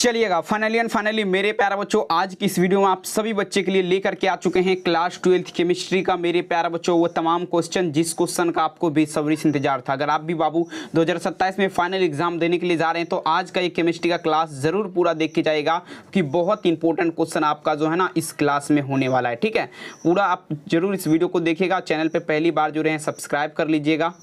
चलिएगा finally and finally मेरे प्यारे बच्चों, आज की इस वीडियो में आप सभी बच्चे के लिए लेकर के आ चुके हैं क्लास 12th केमिस्ट्री का मेरे प्यारे बच्चों वो तमाम क्वेश्चन जिस क्वेश्चन का आपको बेसब्री से इंतजार था। अगर आप भी बाबू 2027 में फाइनल एग्जाम देने के लिए जा रहे हैं तो आज का ये केमिस्ट्री का क्लास जरूर पूरा देख के जाएगा कि बहुत इंपॉर्टेंट क्वेश्चन आपका जो है ना इस क्लास में होने वाला है। ठीक है, पूरा आप जरूर इस वीडियो को देखिएगा। चैनल पर पहली बार जुड़े हैं सब्सक्राइब कर लीजिएगा।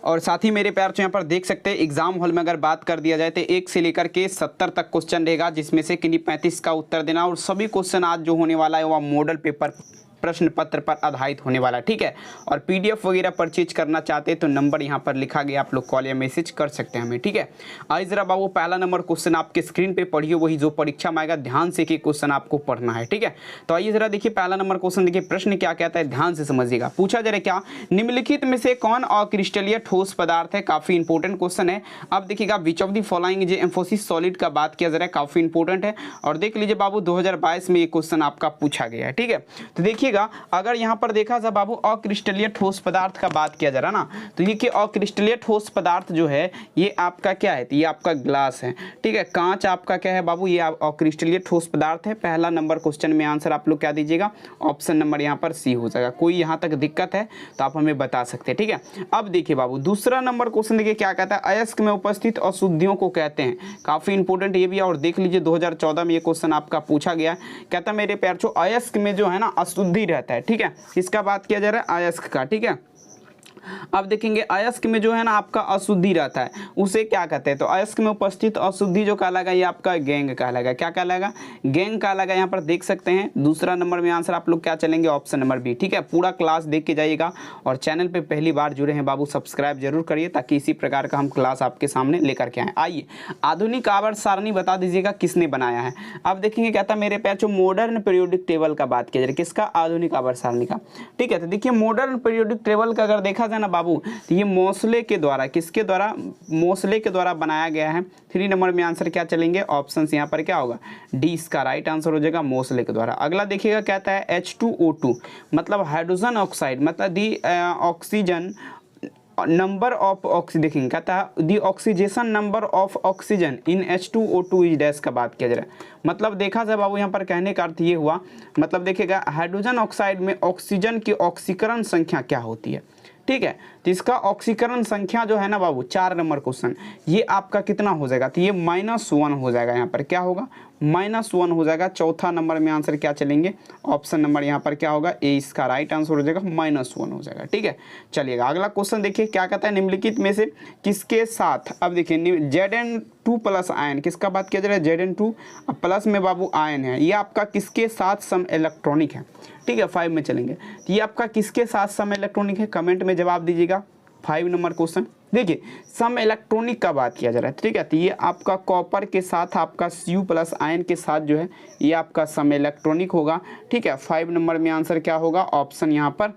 और साथ ही मेरे प्यार यहाँ पर देख सकते हैं एग्जाम हॉल में अगर बात कर दिया जाए तो 1 से लेकर के 70 तक क्वेश्चन रहेगा, जिसमें से किन्हीं 35 का उत्तर देना। और सभी क्वेश्चन आज जो होने वाला है वह मॉडल पेपर प्रश्न पत्र पर आधारित होने वाला है। ठीक है, और पीडीएफ वगैरह परचेज करना चाहते हैं तो नंबर यहाँ पर लिखा गया, आप लोग कॉल या मैसेज कर सकते हैं हमें। ठीक है, आइए जरा बाबू पहला नंबर क्वेश्चन आपके स्क्रीन पे पढ़िए, वही जो परीक्षा में आएगा, ध्यान से कि क्वेश्चन आपको पढ़ना है। ठीक है, तो आइए जरा देखिए पहला नंबर क्वेश्चन, देखिए प्रश्न क्या कहता है, ध्यान से समझिएगा। पूछा जरा क्या, निम्नलिखित में से कौन अक्रिस्टलीय ठोस पदार्थ है। काफी इंपॉर्टेंट क्वेश्चन है। अब देखिएगा विच ऑफ द फॉलोइंग जो एम्फोसिस सॉलिड का बात किया जा रहा है, काफी इंपॉर्टेंट है। और देख लीजिए बाबू 2022 में ये क्वेश्चन आपका पूछा गया है। ठीक है, तो देखिएगा अगर यहाँ पर देखा जाए बाबू अक्रिस्टलीय ठोस पदार्थ का बात किया जा रहा ना, तो ये कि अक्रिस्टलीय ठोस पदार्थ जो है ये आपका क्या है, तो ये आपका ग्लास है। ठीक है, कांच आपका क्या है बाबू, ये अक्रिस्टलीय ठोस पदार्थ है। पहला नंबर क्वेश्चन में आंसर आप लोग क्या दीजिएगा, ऑप्शन नंबर यहाँ पर सी हो जाएगा। कोई यहाँ तक दिक्कत है तो आप हमें बता सकते हैं। ठीक है, अब देखिए बाबू दूसरा नंबर क्वेश्चन देखिए क्या कहता है, अयस्क में उपस्थित अशुद्धियों को कहते हैं। काफी इंपॉर्टेंट ये भी है। और देख लीजिए 2014 में ये क्वेश्चन आपका पूछा गया, कहता है मेरे प्यार जो अयस्क में जो है ना अशुद्धि रहता है। ठीक है, इसका बात किया जा रहा है अयस्क का। ठीक है, अब देखेंगे अयस्क में जो है ना आपका अशुद्धि रहता है उसे क्या कहते हैं, तो अयस्क में उपस्थित अशुद्धि जो कहलाएगा ये आपका गैंग कहलाएगा। क्या कहलाएगा, गैंग कहलाएगा। यहाँ पर देख सकते हैं दूसरा नंबर में आंसर आप लोग क्या चलेंगे, ऑप्शन नंबर बी। ठीक है, पूरा क्लास देख के जाइएगा। और चैनल पे पहली बार जुड़े हैं बाबू सब्सक्राइब जरूर करिए ताकि इसी प्रकार का हम क्लास आपके सामने लेकर के आए। आइए आधुनिक आवर्त सारणी बता दीजिएगा किसने बनाया है। अब देखेंगे कहता मेरे प्यार जो मॉडर्न पीरियोडिक टेबल का बात किया जाए, किसका, आधुनिक आवर्त सारणी का। ठीक है, तो देखिए मॉडर्न पीरियोडिक टेबल का अगर देखा ना बाबू, तो ये मोसले के द्वारा, किसके द्वारा, मोसले के द्वारा बनाया गया है। 3 नंबर में आंसर क्या चलेंगे, ऑप्शन यहाँ पर क्या होगा, डी इसका राइट आंसर हो जाएगा, मोसले के द्वारा। अगला देखिएगा कहता है H2O2 मतलब हाइड्रोजन ऑक्साइड, मतलब the oxygen number of oxygen, देखेंगे कहता है the oxidation number of oxygen in H2O2 is dash का बात किया जा रहा है। मतलब देखा जाए बाबू यहाँ पर कहने का अर्थ ये हुआ, मतलब देखिएगा हाइड्रोजन ऑक्साइड में ऑक्सीजन की ऑक्सीकरण संख्या क्या होती है। ठीक है, तो इसका ऑक्सीकरण संख्या जो है ना बाबू 4 नंबर क्वेश्चन, ये आपका कितना हो जाएगा, तो ये -1 हो जाएगा। यहाँ पर क्या होगा, -1 हो जाएगा। चौथा नंबर में आंसर क्या चलेंगे, ऑप्शन नंबर यहाँ पर क्या होगा, ए इसका राइट आंसर हो जाएगा, -1 हो जाएगा। ठीक है, चलिएगा अगला क्वेश्चन देखिए क्या कहता है, निम्नलिखित में से किसके साथ, अब देखिए Zn2 प्लस आयन, किसका बात किया जा रहा है, Zn2 प्लस में बाबू आयन है, ये आपका किसके साथ सम इलेक्ट्रॉनिक है। ठीक है, 5 में चलेंगे, तो ये आपका किसके साथ सम इलेक्ट्रॉनिक है, कमेंट में जवाब दीजिएगा। 5 नंबर क्वेश्चन देखिए सम इलेक्ट्रॉनिक का बात किया जा रहा है। ठीक है, तो ये आपका कॉपर के साथ आपका Cu प्लस आयन के साथ जो है ये आपका सम इलेक्ट्रॉनिक होगा। ठीक है, 5 नंबर में आंसर क्या होगा, ऑप्शन यहाँ पर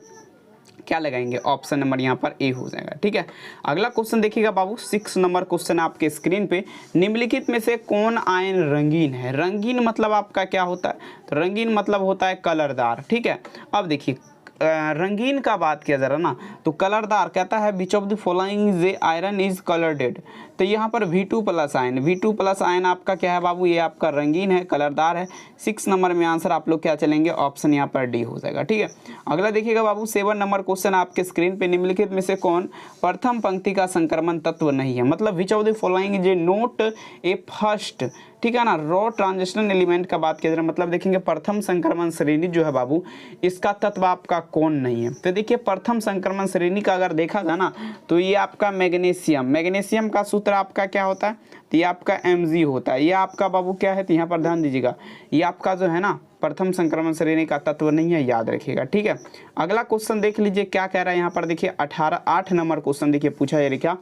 क्या लगाएंगे, ऑप्शन नंबर यहाँ पर ए हो जाएगा। ठीक है, अगला क्वेश्चन देखिएगा बाबू 6 नंबर क्वेश्चन आपके स्क्रीन पे, निम्नलिखित में से कौन आयन रंगीन है। रंगीन मतलब आपका क्या होता है, तो रंगीन मतलब होता है कलरदार। ठीक है, अब देखिए रंगीन का बात किया जा रहा ना, तो कलरदार कहता है विच ऑफ द फॉलोइंग जे आयरन इज कलरडेड, तो यहाँ पर V2 plus ion, V2 plus ion आपका क्या है बाबू, ये आपका रंगीन है, कलरदार है। 6 नंबर में आंसर आप लोग क्या चलेंगे, ऑप्शन यहाँ पर डी हो जाएगा। ठीक है, अगला देखिएगा बाबू 7 नंबर क्वेश्चन आपके स्क्रीन पे, निम्नलिखित में से कौन प्रथम पंक्ति का संक्रमण तत्व नहीं है, मतलब विच of the following J note A first, ठीक है ना, रॉ ट्रांजिशन एलिमेंट का बात किया जा रहा है, मतलब देखेंगे प्रथम संक्रमण श्रेणी जो है बाबू इसका तत्व आपका कौन नहीं है। तो देखिए प्रथम संक्रमण श्रेणी का अगर देखा जाए ना, तो ये आपका मैग्नीशियम, मैग्नीशियम का सूत्र आपका क्या होता है, तो ये आपका Mg होता है। ये आपका बाबू क्या है, तो यहाँ पर ध्यान दीजिएगा, ये आपका जो है ना प्रथम संक्रमण श्रेणी का तत्व नहीं है, याद रखिएगा। ठीक है, अगला क्वेश्चन देख लीजिए क्या कह रहा है यहाँ पर, देखिए 8 नंबर क्वेश्चन देखिए पूछा जा रहा है, क्या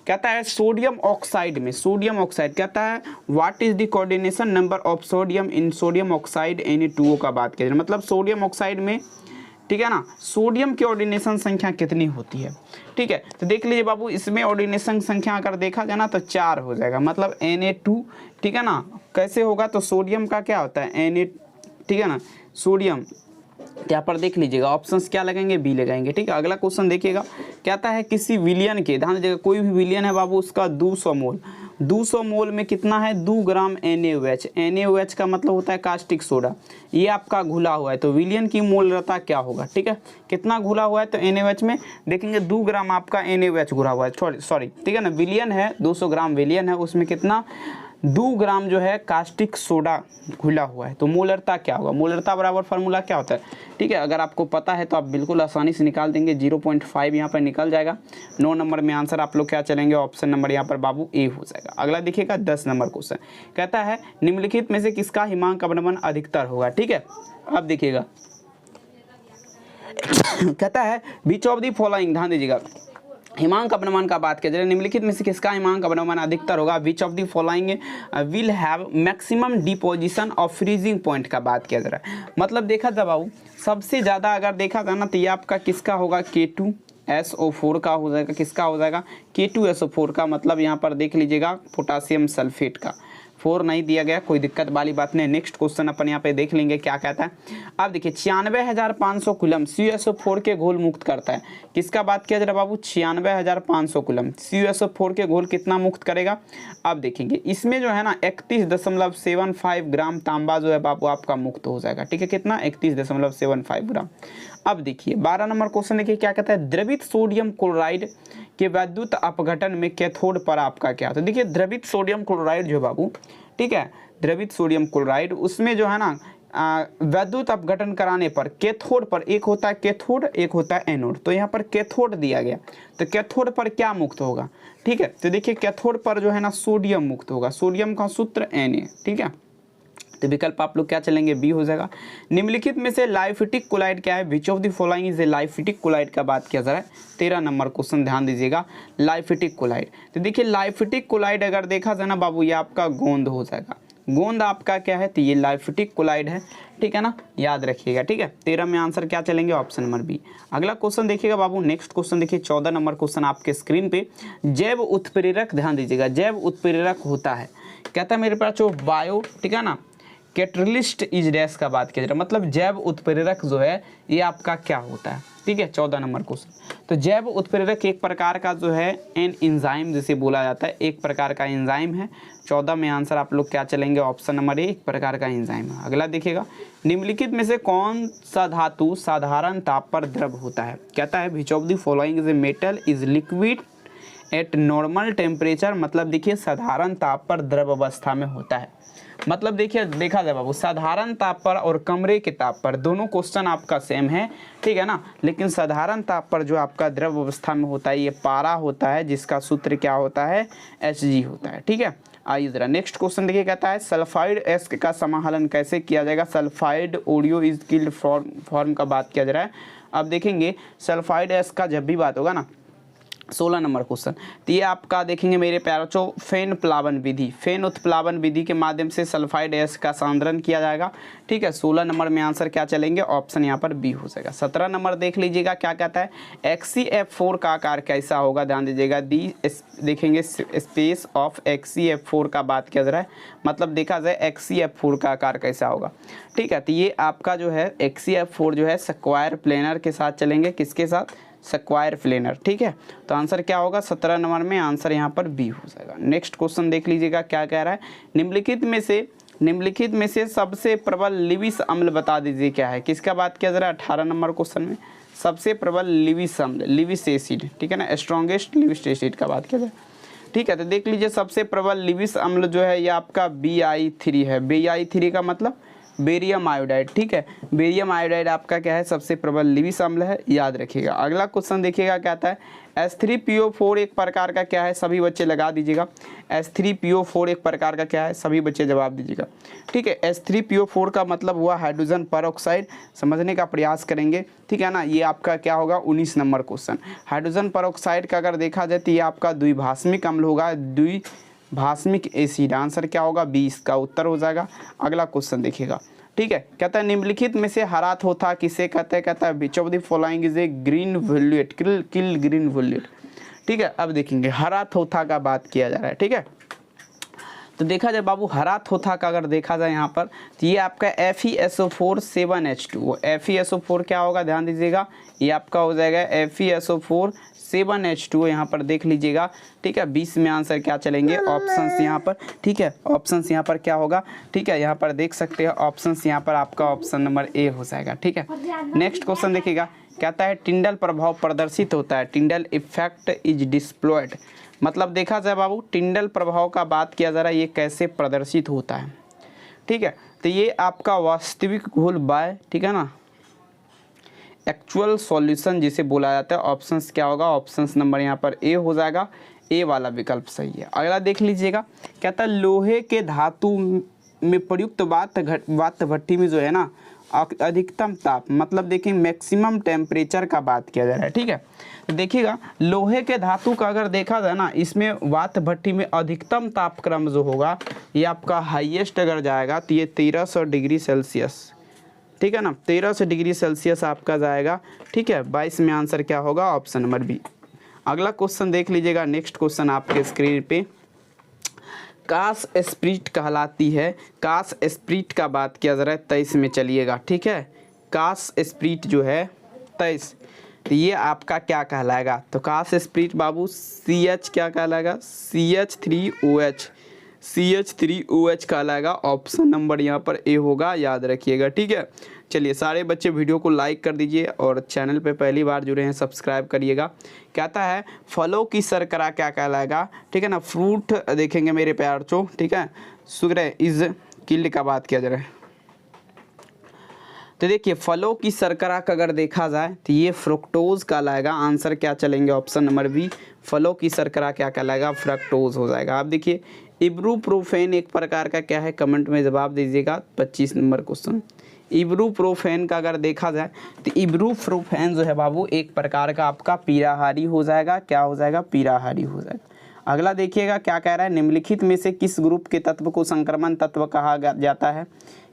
कहता है सोडियम ऑक्साइड में, सोडियम ऑक्साइड कहता है what is the coordination number of sodium in sodium oxide Na2O का बात किया जाए, मतलब सोडियम ऑक्साइड में, ठीक है ना, सोडियम की ऑर्डिनेशन संख्या कितनी होती है। ठीक है, तो देख लीजिए बाबू इसमें ऑर्डिनेशन संख्या अगर देखा जाए ना तो 4 हो जाएगा, मतलब Na2। ठीक है ना, कैसे होगा, तो सोडियम का क्या होता है Na, ठीक है ना, सोडियम यहाँ पर देख लीजिएगा ऑप्शंस क्या लगाएंगे, बी लगाएंगे। ठीक है, अगला क्वेश्चन देखिएगा कहता है किसी विलियन के, ध्यान दीजिएगा कोई भी विलियन है बाबू उसका 200 मोल 200 मोल में कितना है 2 ग्राम NaOH। NaOH का मतलब होता है कास्टिक सोडा, ये आपका घुला हुआ है, तो विलियन की मोलरता क्या होगा, ठीक है, कितना घुला हुआ है, तो NaOH में देखेंगे 2 ग्राम आपका NaOH घुला हुआ है, सॉरी ठीक है ना, विलियन है 200 ग्राम विलियन है, उसमें कितना 2 ग्राम जो है कास्टिक सोडा घुला हुआ है, तो मोलरता क्या होगा, मोलरता बराबर फार्मूला क्या होता है, ठीक है, अगर आपको पता है तो आप बिल्कुल आसानी से निकाल देंगे, 0.5 यहाँ पर निकल जाएगा। 9 नंबर में आंसर आप लोग क्या चलेंगे, ऑप्शन नंबर यहाँ पर बाबू ए हो जाएगा। अगला देखिएगा 10 नंबर क्वेश्चन, कहता है निम्नलिखित में से किसका हिमांक अवनमन अधिकतर होगा, ठीक है, अब देखिएगा कहता है बीच ऑफ दी फॉलोइंग, ध्यान दीजिएगा, हिमांक अवनमन का बात किया जाए, निम्नलिखित में से किसका हिमांक अवनमन अधिकतर होगा, which of the following will have maximum deposition of freezing point का बात किया जा रहा है, मतलब देखा था बाबू सबसे ज़्यादा अगर देखा था ना तो ये आपका किसका होगा, K2SO4 का हो जाएगा, किसका हो जाएगा K2SO4 का, मतलब यहाँ पर देख लीजिएगा पोटासियम सल्फेट का, 4 नहीं दिया गया, कोई दिक्कत वाली बात नहीं। नेक्स्ट क्वेश्चन अपन यहाँ पे देख लेंगे क्या कहता है। अब देखिए 96,500 कूलम CuSO4 के घोल मुक्त करता है, किसका बात किया जा रहा है बाबू, 96,500 कूलम CuSO4 के घोल कितना मुक्त करेगा। अब देखेंगे इसमें जो है ना 31.75 ग्राम तांबा जो है बाबू आपका मुक्त हो जाएगा, ठीक है, कितना 31.75 ग्राम। अब देखिए 12 नंबर क्वेश्चन देखिए क्या कहता है, द्रवित सोडियम क्लोराइड के वैद्युत अपघटन में कैथोड पर आपका क्या, तो देखिए द्रवित सोडियम क्लोराइड जो बाबू, ठीक है, द्रवित सोडियम क्लोराइड उसमें जो है ना वैद्युत अपघटन कराने पर कैथोड पर, एक होता है कैथोड एक होता है एनोड, तो यहाँ पर कैथोड दिया गया, तो कैथोड पर क्या मुक्त होगा, ठीक है, तो देखिए कैथोड पर जो है ना सोडियम मुक्त होगा, सोडियम का सूत्र Na, ठीक है, तो विकल्प आप लोग क्या चलेंगे, बी हो जाएगा। निम्नलिखित में से लाइफिटिक कोलाइड क्या है, which of the following is a lyophilic colloid का बात किया जा रहा है। 13 नंबर क्वेश्चन ध्यान दीजिएगा, लाइफिटिक कोलाइड, तो देखिए लाइफिटिक कोलाइड अगर देखा जाए ना बाबू ये आपका गोंद हो जाएगा, गोंद आपका क्या है, तो ये लाइफिटिक कोलाइड है, ठीक है ना, याद रखिएगा, ठीक है। 13 में आंसर क्या चलेंगे, ऑप्शन नंबर बी। अगला क्वेश्चन देखिएगा बाबू, नेक्स्ट क्वेश्चन देखिए 14 नंबर क्वेश्चन आपके स्क्रीन पे, जैव उत्प्रेरक, ध्यान दीजिएगा, जैव उत्प्रेरक होता है, कहता है मेरे पास जो बायो, ठीक है ना, कैटलिस्ट इज डैश का बात किया जा रहा है, मतलब जैव उत्प्रेरक जो है ये आपका क्या होता है, ठीक है। 14 नंबर क्वेश्चन, तो जैव उत्प्रेरक एक प्रकार का जो है एन एंजाइम जिसे बोला जाता है, एक प्रकार का एंजाइम है। 14 में आंसर आप लोग क्या चलेंगे, ऑप्शन नंबर ए, एक प्रकार का एंजाइम है। अगला देखिएगा, निम्नलिखित में से कौन सा धातु साधारण ताप पर द्रव होता है, कहता है which of the following is a metal is liquid at normal temperature, मतलब देखिए साधारण ताप पर द्रव अवस्था में होता है, मतलब देखिए देखा जाए बाबू साधारण ताप पर और कमरे के ताप पर दोनों क्वेश्चन आपका सेम है, ठीक है ना, लेकिन साधारण ताप पर जो आपका द्रव अवस्था में होता है ये पारा होता है, जिसका सूत्र क्या होता है, Hg होता है, ठीक है। आइए जरा नेक्स्ट क्वेश्चन देखिए, कहता है सल्फाइड एस का समाहलन कैसे किया जाएगा, sulphide audio is killed form का बात किया जा रहा है। अब देखेंगे सल्फाइड एस का जब भी बात होगा ना, 16 नंबर क्वेश्चन, तो ये आपका देखेंगे मेरे प्यारों चो फेन प्लावन विधि, फेन उत्प्लावन विधि के माध्यम से सल्फाइड एस का सांद्रण किया जाएगा, ठीक है। 16 नंबर में आंसर क्या चलेंगे, ऑप्शन यहाँ पर बी हो जाएगा। 17 नंबर देख लीजिएगा क्या कहता है, XCF4 का आकार कैसा होगा, ध्यान दीजिएगा, देखेंगे स्पेस ऑफ XCF4 का बात किया जा रहा है, मतलब देखा जाए XCF4 का आकार कैसा होगा, ठीक है। तो ये आपका जो है XCF4 जो है स्क्वायर प्लेनर के साथ चलेंगे, किसके साथ, स्क्वायर प्लेनर, ठीक है। तो आंसर क्या होगा 17 नंबर में, आंसर यहाँ पर बी हो जाएगा। नेक्स्ट क्वेश्चन देख लीजिएगा क्या कह रहा है, निम्नलिखित में से सबसे प्रबल लिविस अम्ल बता दीजिए क्या है, किसका बात किया जा रहा है। 18 नंबर क्वेश्चन में सबसे प्रबल लिविस अम्ल, लिविस एसिड, ठीक है ना, स्ट्रॉन्गेस्ट लिविस एसिड का बात किया जाए, ठीक है। तो देख लीजिए सबसे प्रबल लिविस अम्ल जो है ये आपका Bi3 है, Bi3 का मतलब बेरियम आयोडाइड, ठीक है, बेरियम आयोडाइड आपका क्या है, सबसे प्रबल लिविस अम्ल है, याद रखिएगा। अगला क्वेश्चन देखिएगा क्या आता है, H3PO4 एक प्रकार का क्या है, सभी बच्चे लगा दीजिएगा, H3PO4 एक प्रकार का क्या है, सभी बच्चे जवाब दीजिएगा, ठीक है। H3PO4 का मतलब हुआ हाइड्रोजन परऑक्साइड, समझने का प्रयास करेंगे, ठीक है ना। ये आपका क्या होगा 19 नंबर क्वेश्चन, हाइड्रोजन परऑक्साइड का अगर देखा जाए तो ये आपका द्विभाषमिक अम्ल होगा, द्विभाषमिक एसिड, आंसर क्या होगा 20 का उत्तर हो जाएगा। अगला क्वेश्चन देखिएगा, ठीक है, कहता है निम्नलिखित में से हरा थोथा किसे कहते हैं, कहता है which of the following is a green वोल्यूट, किल ग्रीन वोल्यूट, ठीक है। अब देखेंगे हरा थोथा का बात किया जा रहा है, ठीक है। तो देखा जाए बाबू हरा थोथा का अगर देखा जाए यहाँ पर तो ये आपका FeSO4 7H2, FeSO4 क्या होगा ध्यान दीजिएगा, ये आपका हो जाएगा FeSO4 7H2, यहाँ पर देख लीजिएगा। ठीक है, 20 में आंसर क्या चलेंगे ऑप्शंस यहाँ पर। ठीक है, ऑप्शंस यहाँ पर क्या होगा, ठीक है यहाँ पर देख सकते हैं ऑप्शंस, यहाँ पर आपका ऑप्शन नंबर ए हो जाएगा। ठीक है, नेक्स्ट क्वेश्चन देखिएगा, कहता है टिंडल प्रभाव प्रदर्शित होता है, टिंडल इफेक्ट इज डिस्प्लॉयड। मतलब देखा जाए बाबू टिंडल प्रभाव का बात किया जा रहा है, ये कैसे प्रदर्शित होता है। ठीक है, तो ये आपका वास्तविक घोल बाय, ठीक है ना, एक्चुअल सॉल्यूशन जिसे बोला जाता है। ऑप्शंस क्या होगा, ऑप्शंस नंबर यहाँ पर ए हो जाएगा, ए वाला विकल्प सही है। अगला देख लीजिएगा, कहता है लोहे के धातु में प्रयुक्त वात भट्टी में जो है ना अधिकतम ताप, मतलब देखिए मैक्सिमम टेम्परेचर का बात किया जा रहा है। ठीक है, तो देखिएगा लोहे के धातु का अगर देखा जाए ना, इसमें वात भट्टी में अधिकतम तापक्रम जो होगा ये आपका हाईएस्ट अगर जाएगा तो ये 1300 डिग्री सेल्सियस। ठीक है ना, 1300 डिग्री सेल्सियस आपका जाएगा। ठीक है, 22 में आंसर क्या होगा, ऑप्शन नंबर बी। अगला क्वेश्चन देख लीजिएगा, नेक्स्ट क्वेश्चन आपके स्क्रीन पे, काश स्प्रिट कहलाती है, काश स्प्रिट का बात किया जा रहा है 23 में चलिएगा। ठीक है, काश स्प्रिट जो है 23, तो ये आपका क्या कहलाएगा, तो काश स्प्रिट बाबू CH क्या कहलाएगा, CH3OH कहलाएगा। ऑप्शन नंबर यहाँ पर ए होगा, याद रखिएगा। ठीक है, चलिए सारे बच्चे वीडियो को लाइक कर दीजिए और चैनल पे पहली बार जुड़े हैं सब्सक्राइब करिएगा। कहता है फलों की शर्करा क्या कहलाएगा, ठीक है ना, फ्रूट देखेंगे मेरे प्यार चो। ठीक है, शुगर इज किल्ड का बात किया जा रहा है, तो देखिए फलों की शर्करा का अगर देखा जाए तो ये फ्रुक्टोज कहलाएगा। आंसर क्या चलेंगे, ऑप्शन नंबर बी, फलों की शर्करा क्या कहलाएगा, फ्रक्टोज हो जाएगा। आप देखिए इब्रूप्रोफेन एक प्रकार का क्या है, कमेंट में जवाब दीजिएगा। 25 नंबर क्वेश्चन, इब्रूप्रोफेन का अगर देखा जाए तो इब्रूप्रोफेन जो है बाबू एक प्रकार का आपका पीराहारी हो जाएगा। क्या हो जाएगा, पीराहारी हो जाएगा। अगला देखिएगा क्या कह रहा है, निम्नलिखित में से किस ग्रुप के तत्व को संक्रमण तत्व कहा जाता है,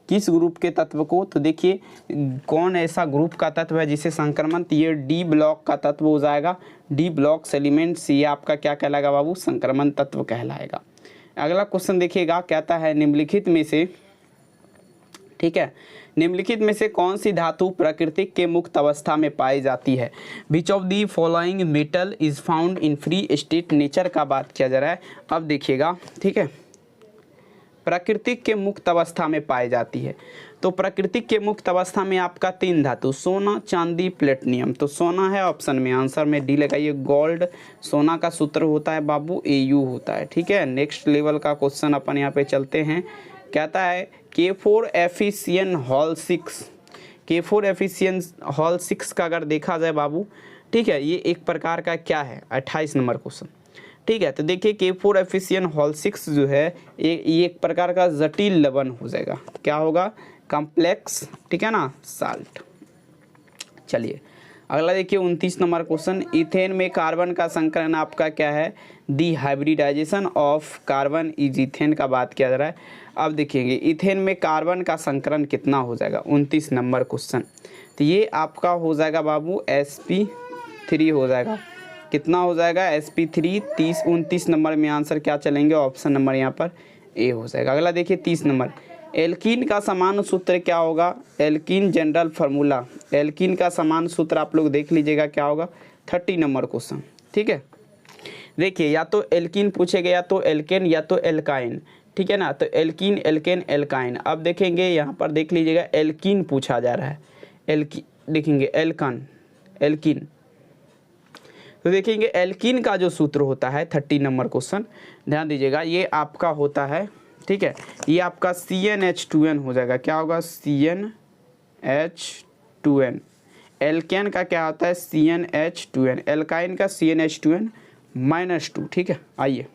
किस ग्रुप के तत्व को, तो देखिए कौन ऐसा ग्रुप का तत्व है जिसे संक्रमण, तो ये डी ब्लॉक का तत्व हो जाएगा। डी ब्लॉक एलिमेंट्स ये आपका क्या कहलाएगा बाबू, संक्रमण तत्व कहलाएगा। अगला क्वेश्चन देखिएगा, कहता है निम्नलिखित में से, ठीक है, निम्नलिखित में से कौन सी धातु प्राकृतिक के मुक्त अवस्था में पाई जाती है। Which of the following metal is found in free state nature का बात किया जा रहा है। अब देखिएगा, ठीक है, प्राकृतिक के मुक्त अवस्था में पाई जाती है, तो प्राकृतिक के मुक्त अवस्था में आपका 3 धातु, सोना, चांदी, प्लेटिनियम। तो सोना है ऑप्शन में, आंसर में डी लगाइए, गोल्ड। सोना का सूत्र होता है बाबू Au होता है। ठीक है, नेक्स्ट लेवल का क्वेश्चन अपन यहाँ पे चलते हैं। कहता है K4FeCN हॉल 6, K4FeCN हॉल 6 का अगर देखा जाए बाबू, ठीक है, ये एक प्रकार का क्या है, 28 नंबर क्वेश्चन। ठीक है, तो देखिए K4FeCN हॉल 6 जो है ये एक प्रकार का जटिल लवण हो जाएगा। क्या होगा, कॉम्प्लेक्स, ठीक है ना, साल्ट। चलिए अगला देखिए 29 नंबर क्वेश्चन, इथेन में कार्बन का संकरण आपका क्या है, the hybridisation of carbon is ethane का बात किया जा रहा है। अब देखिएगा इथेन में कार्बन का संकरण कितना हो जाएगा, 29 नंबर क्वेश्चन, तो ये आपका हो जाएगा बाबू sp3 हो जाएगा। कितना हो जाएगा, sp3 29 नंबर में आंसर क्या चलेंगे, ऑप्शन नंबर यहाँ पर ए हो जाएगा। अगला देखिए 30 नंबर, एल्कीन का समान सूत्र क्या होगा, एल्कीन जनरल फार्मूला, एल्कीन का समान सूत्र आप लोग देख लीजिएगा क्या होगा, 30 नंबर क्वेश्चन। ठीक है, देखिए या तो एल्कीन पूछेगा या तो एल्केन या तो एल्काइन। ठीक है ना, तो एल्कीन, एल्केन, एल्काइन। अब देखेंगे यहाँ पर देख लीजिएगा एल्कीन पूछा जा रहा है, देखेंगे एल्कान, एल्कीन, तो देखेंगे एल्कीन का जो सूत्र होता है 30 नंबर क्वेश्चन, ध्यान दीजिएगा, ये आपका होता है, ठीक है, ये आपका CnH2n हो जाएगा। क्या होगा, CnH2n। एल्केन का क्या होता है, CnH2n। एल्काइन का CnH2n-2। ठीक है, आइए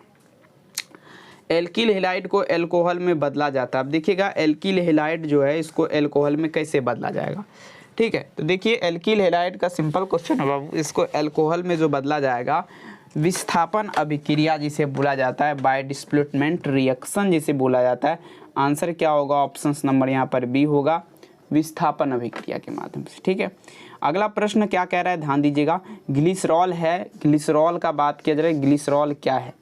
एल्किल हैलाइड को एल्कोहल में बदला जाता है। अब देखिएगा एल्किल हैलाइड जो है इसको एल्कोहल में कैसे बदला जाएगा। ठीक है, तो देखिए एल्किल हैलाइड का सिंपल क्वेश्चन है बाबू, इसको एल्कोहल में जो बदला जाएगा विस्थापन अभिक्रिया जिसे बोला जाता है, बाय डिस्प्लेसमेंट रिएक्शन जिसे बोला जाता है। आंसर क्या होगा, ऑप्शन नंबर यहाँ पर बी होगा, विस्थापन अभिक्रिया के माध्यम से। ठीक है, अगला प्रश्न क्या कह रहा है, ध्यान दीजिएगा, ग्लिसरॉल है, ग्लिसरॉल का बात किया जा रहा है, ग्लिसरॉल क्या है।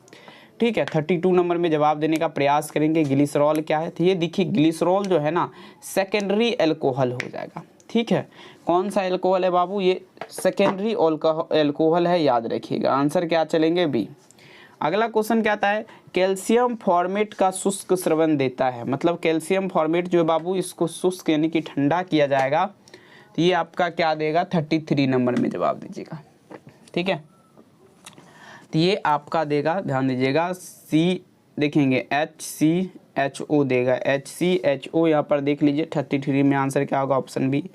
ठीक है। 32 नंबर में जवाब देने का प्रयास करेंगे। ग्लिसरॉल क्या है? तो ये देखिए ग्लिसरॉल जो है ना सेकेंडरी अल्कोहल हो जाएगा, ठीक है। कौन सा अल्कोहल है बाबू? ये सेकेंडरी अल्कोहल है, याद रखिएगा। आंसर क्या चलेंगे? बी। अगला क्वेश्चन क्या आता है? कैल्शियम फॉर्मेट का शुष्क स्रवन देता है, मतलब कैल्शियम फॉर्मेट जो है बाबू इसको शुष्क यानी कि ठंडा किया जाएगा, तो ये आपका क्या देगा? 33 नंबर में जवाब दीजिएगा, ठीक है। तो ये आपका देगा, ध्यान दीजिएगा, सी देखेंगे HCHO देगा, HCHO यहाँ पर देख लीजिए 33 में आंसर क्या होगा? Option B.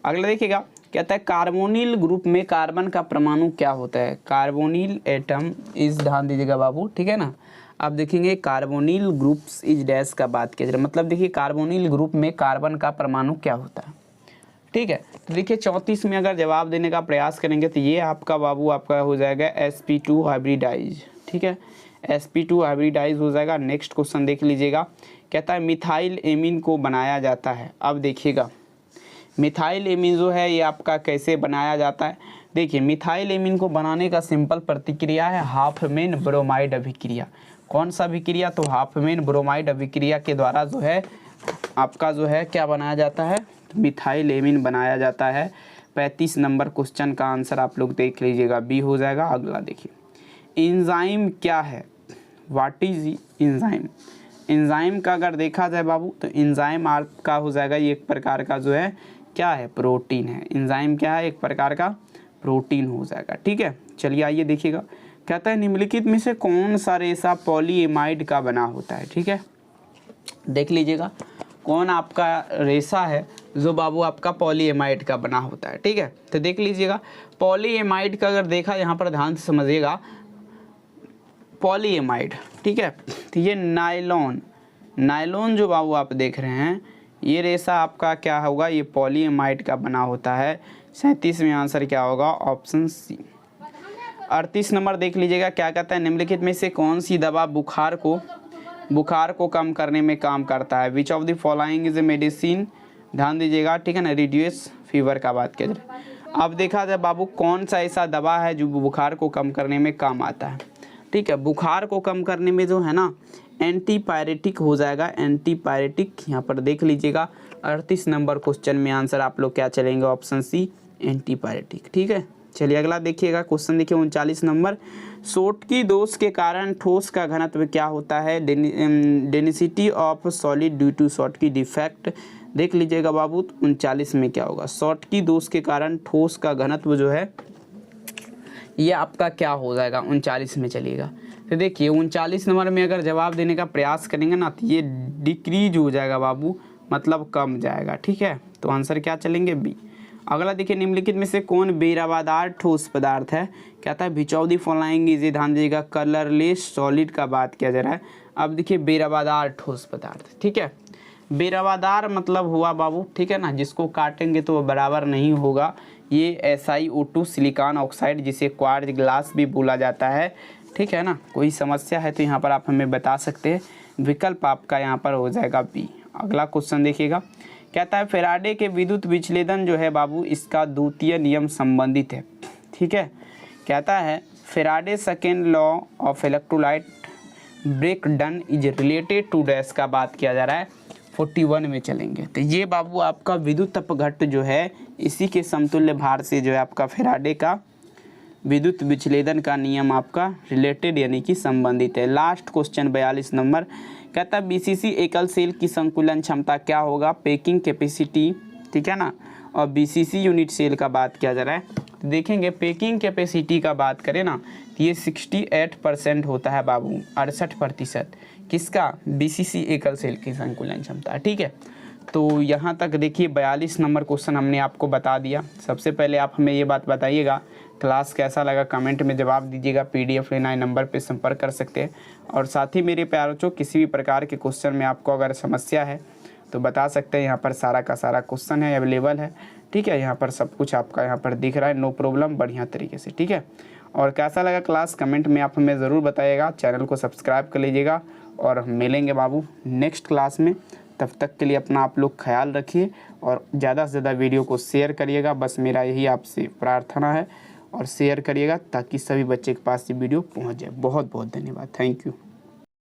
अगला देखिएगा, कहता है कार्बोनिल ग्रुप में कार्बन का परमाणु क्या होता है? कार्बोनिल एटम इज, ध्यान दीजिएगा बाबू, ठीक है ना। अब देखेंगे कार्बोनिल ग्रुप्स इज डैश का बात किया जाए, मतलब देखिए कार्बोनिल ग्रुप में कार्बन का परमाणु क्या होता है, ठीक है। तो देखिए 34 में अगर जवाब देने का प्रयास करेंगे तो ये आपका बाबू आपका हो जाएगा sp2 हाइब्रिडाइज, ठीक है। sp2 हाइब्रिडाइज हो जाएगा। नेक्स्ट क्वेश्चन देख लीजिएगा, कहता है मिथाइल एमीन को बनाया जाता है। अब देखिएगा मिथाइल एमीन जो है ये आपका कैसे बनाया जाता है? देखिए मिथाइल एमीन को बनाने का सिंपल प्रतिक्रिया है हाफमैन ब्रोमाइड अभिक्रिया। कौन सा अभिक्रिया? तो हाफमैन ब्रोमाइड अभिक्रिया के द्वारा जो है आपका जो है क्या बनाया जाता है? मिथाइल एमीन बनाया जाता है। 35 नंबर क्वेश्चन का आंसर आप लोग देख लीजिएगा, बी हो जाएगा। अगला देखिए एंजाइम क्या है? What is enzyme? एंजाइम का अगर देखा जाए बाबू तो एंजाइम आपका हो जाएगा ये एक प्रकार का जो है क्या है? प्रोटीन है। एंजाइम क्या है? एक प्रकार का प्रोटीन हो जाएगा, ठीक है। चलिए आइए देखिएगा, कहता है निम्नलिखित में से कौन सा रेशा पॉलीएमाइड का बना होता है, ठीक है। देख लीजिएगा कौन आपका रेशा है जो बाबू आपका पॉलीएमाइड का बना होता है, ठीक है। तो देख लीजिएगा पॉलीएमाइड का अगर देखा, यहाँ पर ध्यान से समझिएगा, पॉलीएमाइड, ठीक है। तो ये नायलॉन जो बाबू आप देख रहे हैं ये रेशा आपका क्या होगा? ये पॉलीएमाइड का बना होता है। 37 में आंसर क्या होगा? Option C. 38 नंबर देख लीजिएगा, क्या कहता है निम्नलिखित में से कौन सी दवा बुखार को कम करने में काम करता है? Which of the following is a medicine, ध्यान दीजिएगा, ठीक है ना, रिड्यूस फीवर का बात किया जाए। अब देखा जाए बाबू कौन सा ऐसा दवा है जो बुखार को कम करने में काम आता है, ठीक है। बुखार को कम करने में जो है ना एंटीपायरेटिक हो जाएगा, एंटीपायरेटिक, यहाँ पर देख लीजिएगा। 38 नंबर क्वेश्चन में आंसर आप लोग क्या चलेंगे? ऑप्शन सी एंटीपायरेटिक, ठीक है। चलिए अगला देखिएगा क्वेश्चन देखिए 39 नंबर, शॉटकी दोष के कारण ठोस का घनत्व क्या होता है? Density of solid due to Schottky defect. देख लीजिएगा बाबू 39 में क्या होगा? शॉटकी दोष के कारण ठोस का घनत्व जो है ये आपका क्या हो जाएगा? 39 में चलिएगा। तो देखिए 39 नंबर में अगर जवाब देने का प्रयास करेंगे ना तो ये डिक्रीज हो जाएगा बाबू, मतलब कम जाएगा, ठीक है। तो आंसर क्या चलेंगे? बी। अगला देखिए निम्नलिखित में से कौन बेरवादार ठोस पदार्थ है? कहता है which of the following is, ध्यान दीजिएगा, कलरलेस सॉलिड का बात किया जा रहा है। अब देखिए बेरवादार ठोस पदार्थ, ठीक है। बेरवादार मतलब हुआ बाबू, ठीक है ना, जिसको काटेंगे तो बराबर नहीं होगा। ये SiO2 सिलिकॉन ऑक्साइड जिसे क्वार्ट्ज ग्लास भी बोला जाता है, ठीक है ना। कोई समस्या है तो यहाँ पर आप हमें बता सकते हैं। विकल्प आपका यहाँ पर हो जाएगा बी। अगला क्वेश्चन देखिएगा, कहता है फैराडे के विद्युत विच्छेदन जो है बाबू इसका द्वितीय नियम संबंधित है, ठीक है। कहता है Faraday second law of electrolyte breakdown is related to dash का बात किया जा रहा है। 41 में चलेंगे। तो ये बाबू आपका विद्युत अपघट्ट जो है इसी के समतुल्य भार से जो है आपका फैराडे का विद्युत विच्छेदन का नियम आपका रिलेटेड यानी कि संबंधित है। लास्ट क्वेश्चन 42 नंबर, कहता है BCC एकल सेल की संकुलन क्षमता क्या होगा? पैकिंग कैपेसिटी, ठीक है ना। और BCC यूनिट सेल का बात किया जा रहा है, तो देखेंगे पैकिंग कैपेसिटी का बात करें ना तो ये 68% होता है बाबू, 68%। किसका? BCC एकल सेल की संकुलन क्षमता, ठीक है। तो यहाँ तक देखिए 42 नंबर क्वेश्चन हमने आपको बता दिया। सबसे पहले आप हमें ये बात बताइएगा क्लास कैसा लगा, कमेंट में जवाब दीजिएगा। PDF लेना है नंबर पे संपर्क कर सकते हैं। और साथ ही मेरे प्यारे बच्चों किसी भी प्रकार के क्वेश्चन में आपको अगर समस्या है तो बता सकते हैं। यहाँ पर सारा का सारा क्वेश्चन है अवेलेबल है, ठीक है। यहाँ पर सब कुछ आपका यहाँ पर दिख रहा है, नो प्रॉब्लम, बढ़िया तरीके से, ठीक है। और कैसा लगा क्लास कमेंट में आप हमें ज़रूर बताइएगा। चैनल को सब्सक्राइब कर लीजिएगा और हम मिलेंगे बाबू नेक्स्ट क्लास में। तब तक के लिए अपना आप लोग ख्याल रखिए और ज़्यादा से ज़्यादा वीडियो को शेयर करिएगा, बस मेरा यही आपसे प्रार्थना है। और शेयर करिएगा ताकि सभी बच्चे के पास ये वीडियो पहुँच जाए। बहुत बहुत धन्यवाद। Thank you.